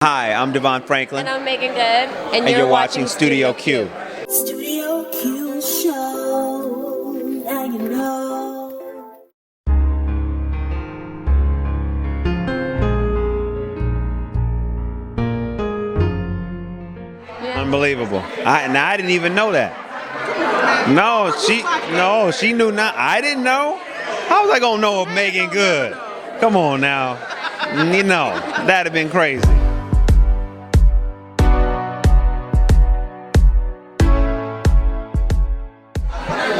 Hi, I'm DeVon Franklin. And I'm Meagan Good. And you're watching Studio Q. Studio Q Show. Now you know. Unbelievable. I didn't even know that. She knew not. I didn't know. How was I gonna know of Meagan Good? Come on now. That'd have been crazy.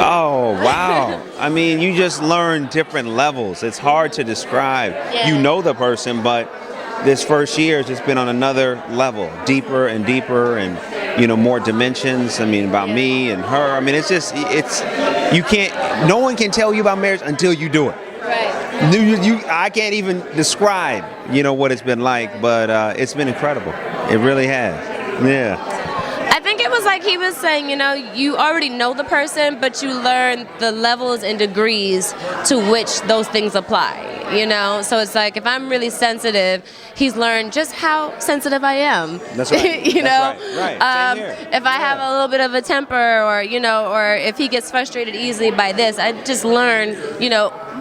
Oh, wow. I mean, you just learn different levels. It's hard to describe. Yeah. You know the person, but this first year has just been on another level, deeper and deeper, and more dimensions. I mean, about me and her. I mean, you can't. No one can tell you about marriage until you do it. Right. I can't even describe, what it's been like, but it's been incredible. It really has. Yeah. I think it was like he was saying, you already know the person, but you learn the levels and degrees to which those things apply. So it's like if I'm really sensitive, he's learned just how sensitive I am. That's right. Right. Same here. If I have a little bit of a temper, or if he gets frustrated easily by this, I just learn,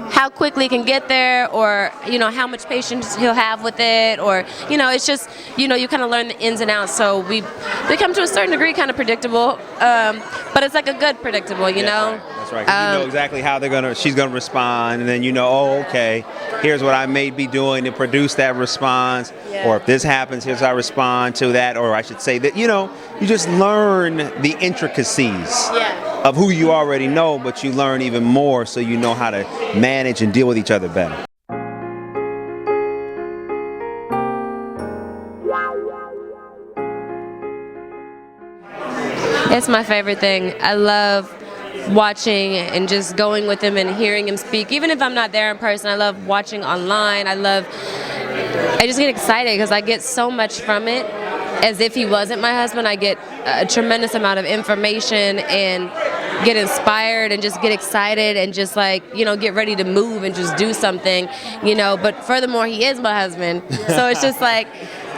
how quickly he can get there, or how much patience he'll have with it, or it's just you kind of learn the ins and outs. So we become to a certain degree kind of predictable, but it's like a good predictable, That's right. 'Cause you know exactly how she's gonna respond, and then oh, okay, here's what I may be doing to produce that response, or if this happens, here's how I respond to that, or I should say that you just learn the intricacies of who you already know, but you learn even more, so you know how to manage and deal with each other better. It's my favorite thing. I love watching and just going with him and hearing him speak. Even if I'm not there in person, I love watching online. I just get excited because I get so much from it. As if he wasn't my husband, I get a tremendous amount of information and get inspired and just get excited and just get ready to move and just do something, But furthermore, he is my husband. So it's just like,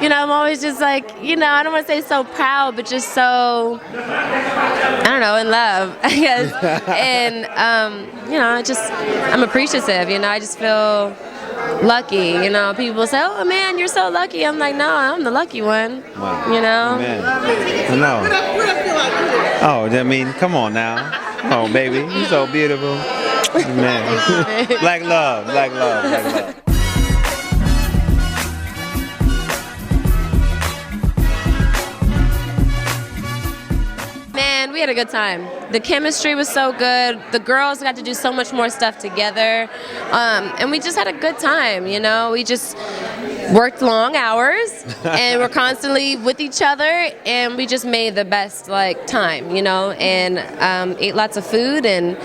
I'm always just like, I don't want to say so proud, but just so, I don't know, in love, I guess. And, I'm appreciative, I just feel lucky, People say, oh man, you're so lucky. I'm like, no, I'm the lucky one. Wow. Man. I know. Oh, I mean, come on now. Oh, baby, you're so beautiful. Man. Black love. Man, we had a good time. The chemistry was so good. The girls got to do so much more stuff together. And we just had a good time, We just worked long hours and we're constantly with each other, and we just made the best time, and ate lots of food and,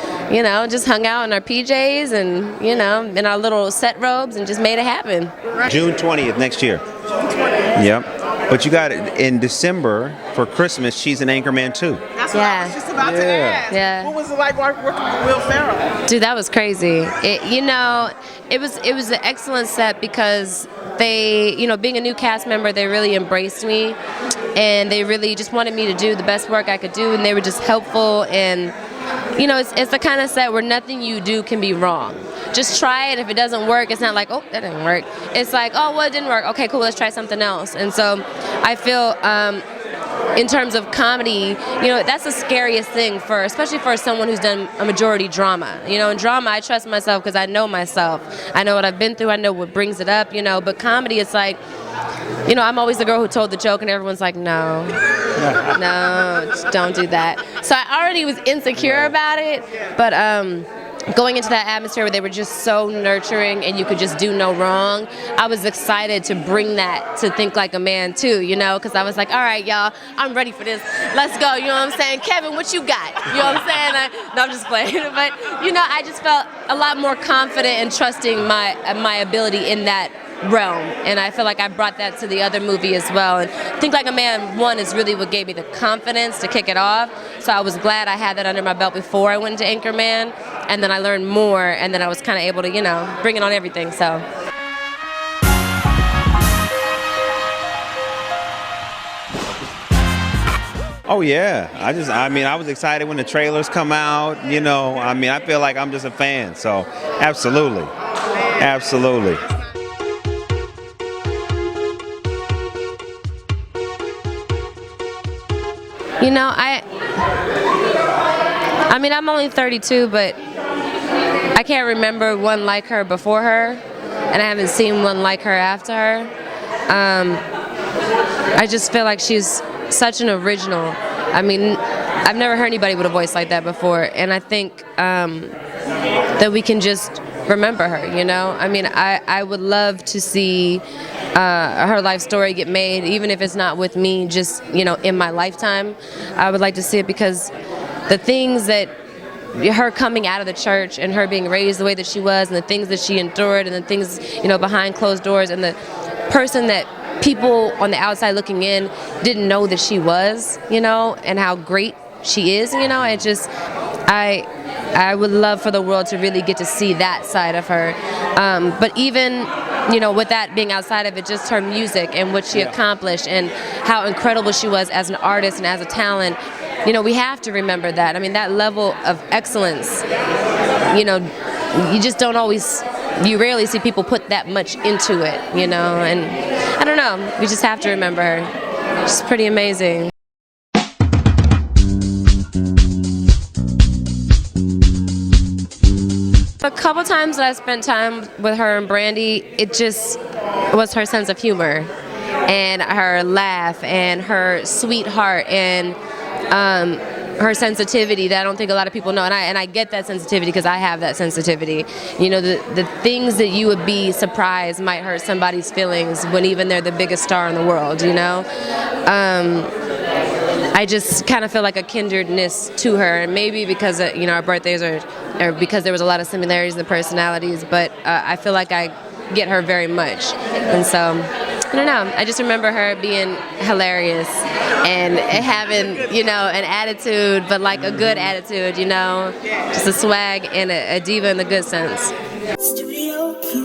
just hung out in our PJs and, in our little set robes and just made it happen. June 20th next year. Yep. But you got it in December for Christmas. She's an Anchorman too. That's what I was just about to ask. Yeah. What was it like working with Will Ferrell? Dude, that was crazy. It was an excellent set because they, being a new cast member, they really embraced me, and they really just wanted me to do the best work I could do, and they were just helpful. And it's the kind of set where nothing you do can be wrong. Just try it. If it doesn't work, it's not like, oh, that didn't work. It's like, oh, well, it didn't work. Okay, cool, let's try something else. And so I feel in terms of comedy, that's the scariest thing especially for someone who's done a majority drama. In drama, I trust myself because I know myself. I know what I've been through. I know what brings it up, But comedy, it's like, I'm always the girl who told the joke and everyone's like, no, just don't do that. So I already was insecure about it, but going into that atmosphere where they were just so nurturing and you could just do no wrong, I was excited to bring that to Think Like a Man too, because I was like, all right, y'all, I'm ready for this. Let's go, you know what I'm saying? Kevin, what you got? You know what I'm saying? No, I'm just playing. But, I just felt a lot more confident and trusting my ability in that realm, and I feel like I brought that to the other movie as well. And Think Like a Man 1 is really what gave me the confidence to kick it off, so I was glad I had that under my belt before I went into Anchorman, and then I learned more, and then I was kind of able to, bring it on everything, so. Oh yeah, I was excited when the trailers come out. I feel like I'm just a fan. So, absolutely, absolutely. I'm only 32, but I can't remember one like her before her, and I haven't seen one like her after her. I just feel like she's such an original. I've never heard anybody with a voice like that before, and I think that we can just remember her, I would love to see her life story get made, even if it's not with me, just, in my lifetime. I would like to see it because the things that her coming out of the church and her being raised the way that she was and the things that she endured and the things, behind closed doors and the person that people on the outside looking in didn't know that she was, and how great she is, I would love for the world to really get to see that side of her. But even, with that being outside of it, just her music and what she accomplished and how incredible she was as an artist and as a talent, we have to remember that. That level of excellence, you just don't always, you rarely see people put that much into it, and I don't know, we just have to remember her. She's pretty amazing. A couple times that I spent time with her and Brandy, it just was her sense of humor and her laugh and her sweet heart and her sensitivity that I don't think a lot of people know, and I get that sensitivity because I have that sensitivity. The things that you would be surprised might hurt somebody's feelings when even they're the biggest star in the world. I just kind of feel like a kindredness to her, and maybe because our birthdays or because there was a lot of similarities in the personalities, but I feel like I get her very much, and so I don't know. I just remember her being hilarious and having, an attitude, but like a good attitude, just a swag and a diva in the good sense. Studio Q.